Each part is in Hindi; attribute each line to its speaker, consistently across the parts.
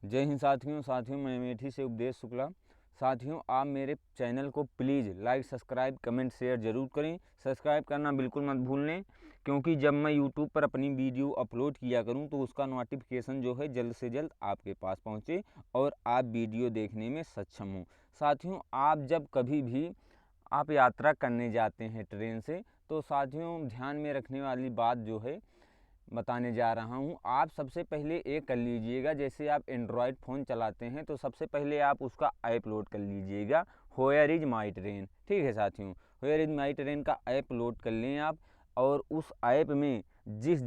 Speaker 1: जय हिंद साथियों मैं अमेठी से उपदेश शुक्ला। साथियों, आप मेरे चैनल को please like, subscribe, comment, share ज़रूर करें। सब्सक्राइब करना बिल्कुल मत भूलें, क्योंकि जब मैं यूट्यूब पर अपनी वीडियो अपलोड किया करूं तो उसका नोटिफिकेशन जो है जल्द से जल्द आपके पास पहुंचे और आप वीडियो देखने में सक्षम हों। साथियों, आप जब कभी भी आप यात्रा करने जाते हैं ट्रेन से, तो साथियों ध्यान में रखने वाली बात जो है बताने जा रहा हूँ। आप सबसे पहले ये कर लीजिएगा, जैसे आप एंड्रॉयड फ़ोन चलाते हैं तो सबसे पहले आप उसका ऐप लोड कर लीजिएगा, वेयर इज़ माई ट्रेन। ठीक है साथियों, वेयर इज़ माई ट्रेन का ऐप लोड कर लें आप, और उस ऐप में जिस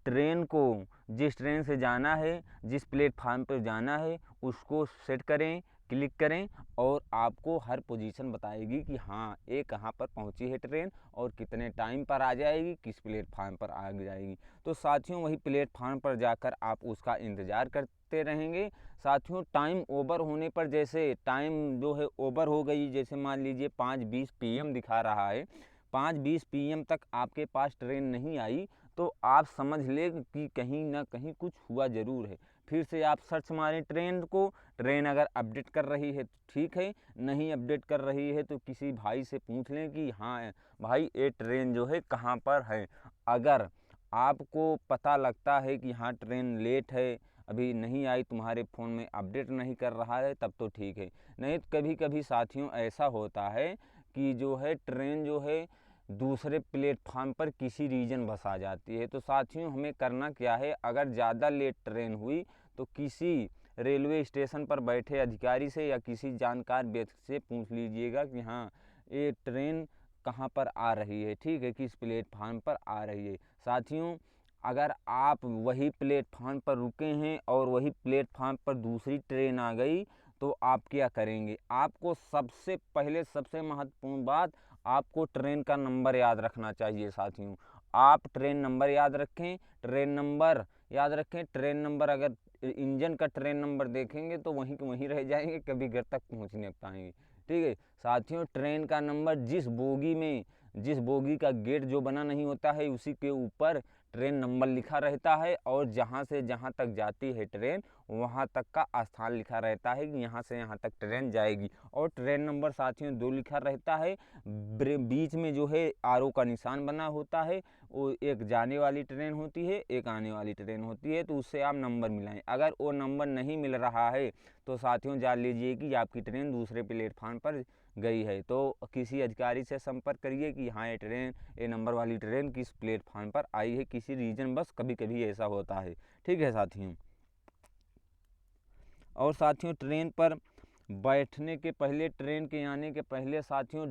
Speaker 1: ट्रेन को जिस ट्रेन से जाना है, जिस प्लेटफार्म पर जाना है, उसको सेट करें, क्लिक करें और आपको हर पोजीशन बताएगी कि हाँ ये कहाँ पर पहुँची है ट्रेन और कितने टाइम पर आ जाएगी, किस प्लेटफार्म पर आ जाएगी। तो साथियों वही प्लेटफार्म पर जाकर आप उसका इंतज़ार करते रहेंगे। साथियों, टाइम ओवर होने पर, जैसे टाइम जो है ओवर हो गई, जैसे मान लीजिए 5:20 PM दिखा रहा है, 5:20 PM तक आपके पास ट्रेन नहीं आई, तो आप समझ लें कि कहीं ना कहीं कुछ हुआ ज़रूर है। फिर से आप सर्च मारें ट्रेन को, ट्रेन अगर अपडेट कर रही है तो ठीक है, नहीं अपडेट कर रही है तो किसी भाई से पूछ लें कि हाँ भाई ये ट्रेन जो है कहाँ पर है। अगर आपको पता लगता है कि हाँ ट्रेन लेट है, अभी नहीं आई, तुम्हारे फ़ोन में अपडेट नहीं कर रहा है, तब तो ठीक है। नहीं तो कभी कभी साथियों ऐसा होता है कि जो है ट्रेन जो है दूसरे प्लेटफार्म पर किसी रीजन बस आ जाती है। तो साथियों हमें करना क्या है, अगर ज़्यादा लेट ट्रेन हुई तो किसी रेलवे स्टेशन पर बैठे अधिकारी से या किसी जानकार व्यक्ति से पूछ लीजिएगा कि हाँ ये ट्रेन कहाँ पर आ रही है, ठीक है, किस प्लेटफार्म पर आ रही है। साथियों, अगर आप वही प्लेटफार्म पर रुके हैं और वही प्लेटफार्म पर दूसरी ट्रेन आ गई, तो आप क्या करेंगे? आपको सबसे पहले, सबसे महत्वपूर्ण बात, आपको ट्रेन का नंबर याद रखना चाहिए। साथियों, आप ट्रेन नंबर याद रखें, ट्रेन नंबर याद रखें। ट्रेन नंबर, अगर इंजन का ट्रेन नंबर देखेंगे तो वहीं के वहीं रह जाएंगे, कभी घर तक पहुंच नहीं पाएंगे। ठीक है साथियों, ट्रेन का नंबर जिस बोगी का गेट जो बना नहीं होता है उसी के ऊपर ट्रेन नंबर लिखा रहता है, और जहाँ से जहाँ तक जाती है ट्रेन वहाँ तक का स्थान लिखा रहता है कि यहाँ से यहाँ तक ट्रेन जाएगी। और ट्रेन नंबर साथियों 2 लिखा रहता है, बीच में जो है आरो का निशान बना होता है, वो एक जाने वाली ट्रेन होती है, एक आने वाली ट्रेन होती है, तो उससे आप नंबर मिलाएं। अगर वो नंबर नहीं मिल रहा है तो साथियों जान लीजिए कि आपकी ट्रेन दूसरे प्लेटफार्म पर गई है। तो किसी अधिकारी से संपर्क करिए कि हाँ ये नंबर वाली ट्रेन किस प्लेटफार्म पर आई है, किसी रीजन बस कभी कभी ऐसा होता है। ठीक है साथियों, और साथियों ट्रेन पर बैठने के पहले, ट्रेन के आने के पहले साथियों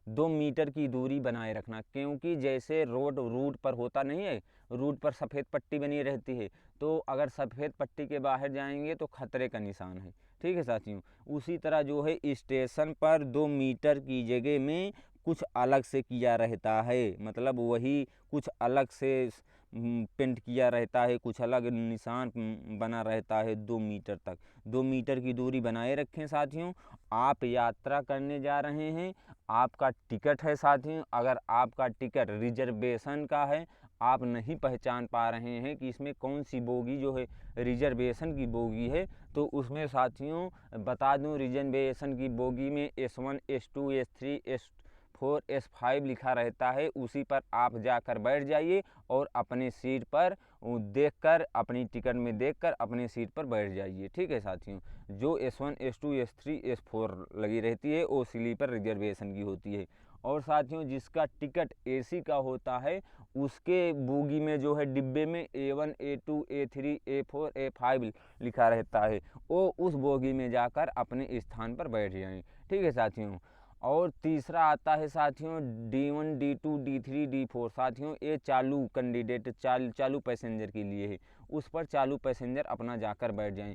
Speaker 1: 2 मीटर की दूरी बनाए रखना, क्योंकि जैसे रूट पर होता नहीं है, रूट पर सफ़ेद पट्टी बनी रहती है, तो अगर सफ़ेद पट्टी के बाहर जाएंगे तो खतरे का निशान है। ठीक है साथियों, उसी तरह जो है स्टेशन पर 2 मीटर की जगह में कुछ अलग से किया रहता है, मतलब वही कुछ अलग से पेंट किया रहता है, कुछ अलग निशान बना रहता है 2 मीटर तक। 2 मीटर की दूरी बनाए रखें साथियों। आप यात्रा करने जा रहे हैं, आपका टिकट है साथियों, अगर आपका टिकट रिजर्वेशन का है, आप नहीं पहचान पा रहे हैं कि इसमें कौन सी बोगी जो है रिजर्वेशन की बोगी है, तो उसमें साथियों बता दूं, रिजर्वेशन की बोगी में S1 S2 S3 S4 S5 लिखा रहता है, उसी पर आप जाकर बैठ जाइए और अपने सीट पर देखकर, अपनी टिकट में देखकर अपनी सीट पर बैठ जाइए। ठीक है साथियों, जो S1 S2 S3 S4 लगी रहती है वो स्लीपर रिजर्वेशन की होती है। और साथियों जिसका टिकट AC का होता है, उसके बोगी में जो है डिब्बे में A1 A2 A3 A4 A5 लिखा रहता है, वो उस बोगी में जाकर अपने स्थान पर बैठ जाएं। ठीक है साथियों, और तीसरा आता है साथियों D1 D2 D3 D4। साथियों ये चालू कैंडिडेट चालू पैसेंजर के लिए है, उस पर चालू पैसेंजर अपना जाकर बैठ जाएं।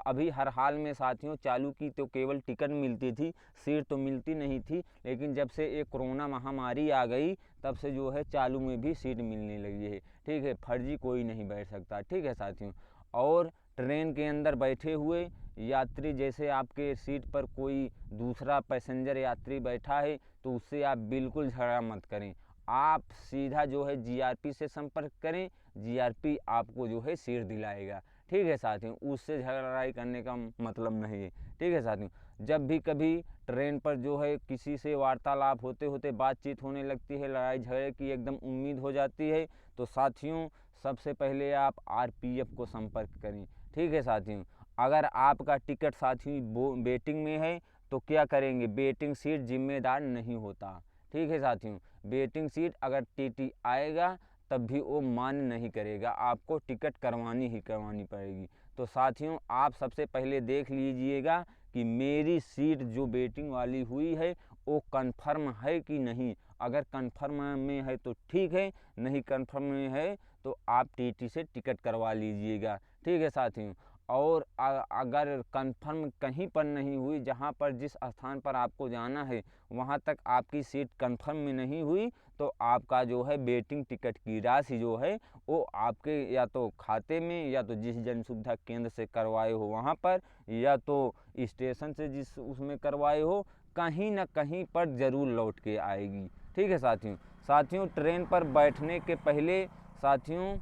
Speaker 1: अभी हर हाल में साथियों चालू की तो केवल टिकट मिलती थी, सीट तो मिलती नहीं थी, लेकिन जब से ये कोरोना महामारी आ गई तब से जो है चालू में भी सीट मिलने लगी है। ठीक है, फर्जी कोई नहीं बैठ सकता। ठीक है साथियों, और ट्रेन के अंदर बैठे हुए यात्री, जैसे आपके सीट पर कोई दूसरा पैसेंजर यात्री बैठा है तो उससे आप बिल्कुल झगड़ा मत करें, आप सीधा जो है GRP से संपर्क करें, GRP आपको जो है सीट दिलाएगा। ठीक है साथियों, उससे झगड़ाई करने का मतलब नहीं है। ठीक है साथियों, जब भी कभी ट्रेन पर जो है किसी से वार्तालाप होते होते बातचीत होने लगती है, लड़ाई झगड़े की एकदम उम्मीद हो जाती है, तो साथियों सबसे पहले आप आरपीएफ को संपर्क करें। ठीक है साथियों, अगर आपका टिकट साथियों वेटिंग में है तो क्या करेंगे, वेटिंग सीट जिम्मेदार नहीं होता। ठीक है साथियों, वेटिंग सीट अगर टीटी आएगा तब भी वो मान्य नहीं करेगा, आपको टिकट करवानी ही करवानी पड़ेगी। तो साथियों आप सबसे पहले देख लीजिएगा कि मेरी सीट जो वेटिंग वाली हुई है वो कंफर्म है कि नहीं। अगर कंफर्म में है तो ठीक है, नहीं कंफर्म में है तो आप टीटी से टिकट करवा लीजिएगा। ठीक है साथियों, और अगर कंफर्म कहीं पर नहीं हुई, जहां पर जिस स्थान पर आपको जाना है वहां तक आपकी सीट कंफर्म में नहीं हुई, तो आपका जो है वेटिंग टिकट की राशि जो है वो आपके या तो खाते में, या तो जिस जन सुविधा केंद्र से करवाए हो वहाँ पर, या तो स्टेशन से जिस उसमें करवाए हो, कहीं ना कहीं पर ज़रूर लौट के आएगी। ठीक है साथियों ट्रेन पर बैठने के पहले साथियों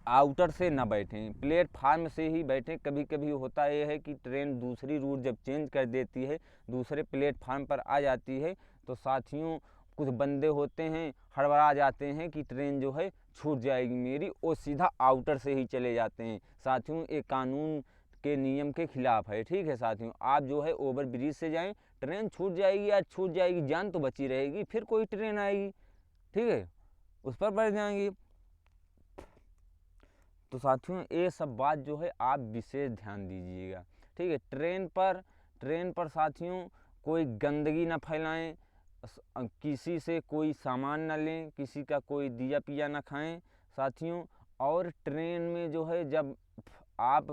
Speaker 1: आउटर से ना बैठें, प्लेटफार्म से ही बैठें। कभी कभी होता यह है कि ट्रेन दूसरी रूट जब चेंज कर देती है, दूसरे प्लेटफार्म पर आ जाती है, तो साथियों कुछ बंदे होते हैं हड़बड़ा जाते हैं कि ट्रेन जो है छूट जाएगी मेरी, और सीधा आउटर से ही चले जाते हैं। साथियों ये कानून के नियम के खिलाफ है। ठीक है साथियों, आप जो है ओवर ब्रिज से जाएं, ट्रेन छूट जाएगी या छूट जाएगी, जान तो बची रहेगी, फिर कोई ट्रेन आएगी, ठीक है, उस पर बैठ जाएंगे। तो साथियों ये सब बात जो है आप विशेष ध्यान दीजिएगा। ठीक है, ट्रेन पर साथियों कोई गंदगी ना फैलाएं, किसी से कोई सामान ना लें, किसी का कोई दिया पिया ना खाएं साथियों। और ट्रेन में जो है जब आप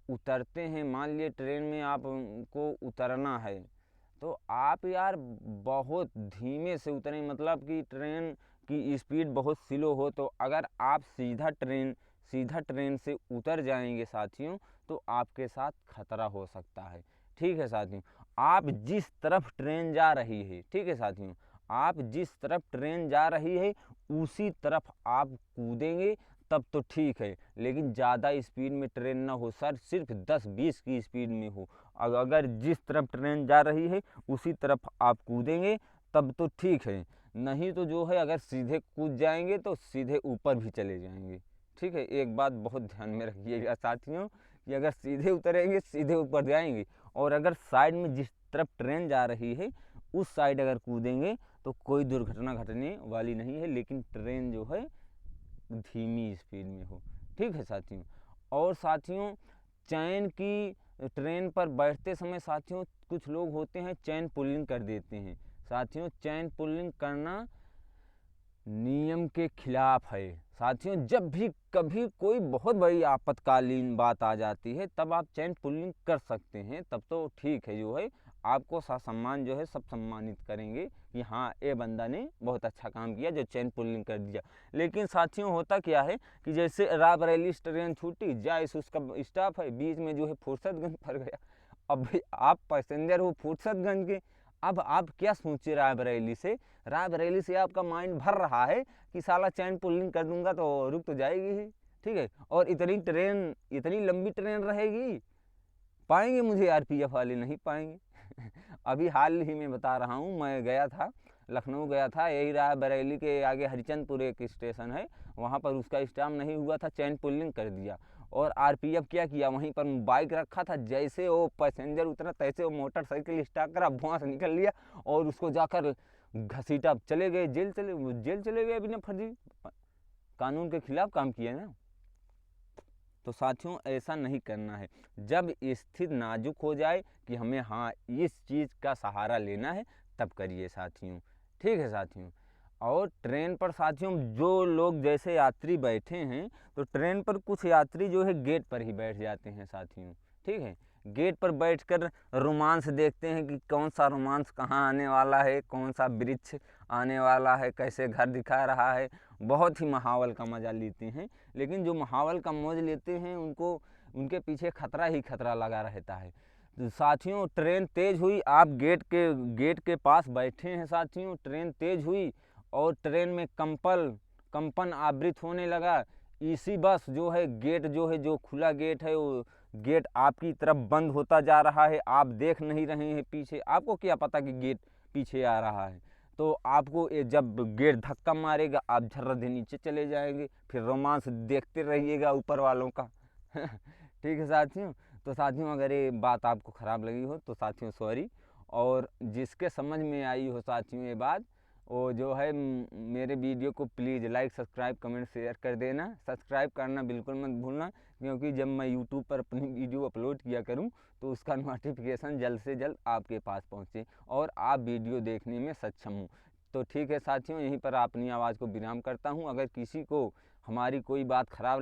Speaker 1: उतरते हैं, मान लिए ट्रेन में आपको उतरना है, तो आप यार बहुत धीमे से उतरें, मतलब कि ट्रेन की स्पीड बहुत स्लो हो। तो अगर आप सीधा ट्रेन से उतर जाएंगे साथियों, तो आपके साथ खतरा हो सकता है। ठीक है साथियों, आप जिस तरफ ट्रेन जा रही है, ठीक है साथियों, आप जिस तरफ ट्रेन जा रही है उसी तरफ आप कूदेंगे तब तो ठीक है, लेकिन ज़्यादा स्पीड में ट्रेन ना हो सर, सिर्फ 10-20 की स्पीड में हो। अगर जिस तरफ ट्रेन जा रही है उसी तरफ आप कूदेंगे तब तो ठीक है, नहीं तो जो है अगर सीधे कूद जाएंगे तो सीधे ऊपर भी चले जाएंगे। ठीक है, एक बात बहुत ध्यान में रखिएगा साथियों कि अगर सीधे उतरेंगे सीधे ऊपर जाएंगे, और अगर साइड में जिस तरफ ट्रेन जा रही है उस साइड अगर कूदेंगे तो कोई दुर्घटना घटने वाली नहीं है, लेकिन ट्रेन जो है धीमी स्पीड में हो। ठीक है साथियों, और साथियों चैन की ट्रेन पर बैठते समय साथियों कुछ लोग होते हैं चैन पुलिंग कर देते हैं। साथियों चैन पुलिंग करना नियम के खिलाफ है। साथियों जब भी कभी कोई बहुत बड़ी आपातकालीन बात आ जाती है तब आप चैन पुलिंग कर सकते हैं, तब तो ठीक है, जो है आपको सम्मान जो है सब सम्मानित करेंगे कि हाँ ये बंदा ने बहुत अच्छा काम किया जो चैन पुलिंग कर दिया। लेकिन साथियों होता क्या है कि जैसे रायबरेली ट्रेन छूटी, जाइस उसका स्टाफ है बीच में जो है फुर्सतगंज पर गया, अब भाई आप पैसेंजर हो फुर्सतगंज के, अब आप क्या सोचिए रायबरेली से आपका माइंड भर रहा है कि साला चैन पुलिंग कर दूंगा तो रुक तो जाएगी ही। ठीक है, और इतनी लंबी ट्रेन रहेगी, पाएंगे मुझे आरपीएफ वाले? नहीं पाएंगे। अभी हाल ही में बता रहा हूँ, मैं गया था लखनऊ गया था, यही रायबरेली के आगे हरिचंदपुर एक स्टेशन है, वहाँ पर उसका स्टाफ नहीं हुआ था, चैन पुलिंग कर दिया। और आरपीएफ क्या किया, वहीं पर बाइक रखा था, जैसे वो पैसेंजर उतरा तैसे वो मोटरसाइकिल स्टार्ट करा, भुआं से निकल लिया और उसको जाकर घसीटा, चले गए जेल चले गए बिना फर्जी कानून के खिलाफ काम किया ना। तो साथियों ऐसा नहीं करना है, जब स्थिति नाजुक हो जाए कि हमें हाँ इस चीज़ का सहारा लेना है तब करिए साथियों। ठीक है साथियों, और ट्रेन पर साथियों जो लोग जैसे यात्री बैठे हैं, तो ट्रेन पर कुछ यात्री जो है गेट पर ही बैठ जाते हैं साथियों। ठीक है, गेट पर बैठकर रोमांस देखते हैं कि कौन सा रोमांस कहाँ आने वाला है, कौन सा वृक्ष आने वाला है, कैसे घर दिखा रहा है, बहुत ही महावल का मज़ा लेते हैं। लेकिन जो महावल का मौज लेते हैं उनको उनके पीछे खतरा ही खतरा लगा रहता है। तो साथियों ट्रेन तेज़ हुई, आप गेट के पास बैठे हैं साथियों, ट्रेन तेज़ हुई और ट्रेन में कंपन आवृत होने लगा, इसी बस जो है गेट जो है, जो खुला गेट है, वो गेट आपकी तरफ बंद होता जा रहा है। आप देख नहीं रहे हैं पीछे, आपको क्या पता कि गेट पीछे आ रहा है। तो आपको जब गेट धक्का मारेगा आप झर्रा दे नीचे चले जाएंगे, फिर रोमांस देखते रहिएगा ऊपर वालों का। ठीक है साथियों। तो साथियों अगर ये बात आपको ख़राब लगी हो तो साथियों सॉरी, और जिसके समझ में आई हो साथियों ये बात, वो जो है मेरे वीडियो को please like subscribe comment share कर देना। सब्सक्राइब करना बिल्कुल मत भूलना, क्योंकि जब मैं यूट्यूब पर अपनी वीडियो अपलोड किया करूं तो उसका नोटिफिकेशन जल्द से जल्द आपके पास पहुंचे और आप वीडियो देखने में सक्षम हों। तो ठीक है साथियों, यहीं पर अपनी आवाज़ को विराम करता हूं। अगर किसी को हमारी कोई बात ख़राब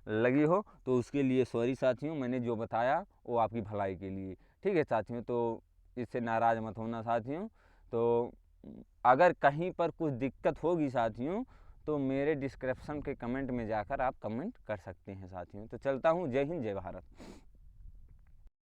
Speaker 1: लगी हो तो उसके लिए सॉरी साथियों, मैंने जो बताया वो आपकी भलाई के लिए। ठीक है साथियों, तो इससे नाराज़ मत होना साथियों। तो अगर कहीं पर कुछ दिक्कत होगी साथियों तो मेरे डिस्क्रिप्शन के कमेंट में जाकर आप कमेंट कर सकते हैं साथियों। तो चलता हूँ, जय हिंद जय भारत।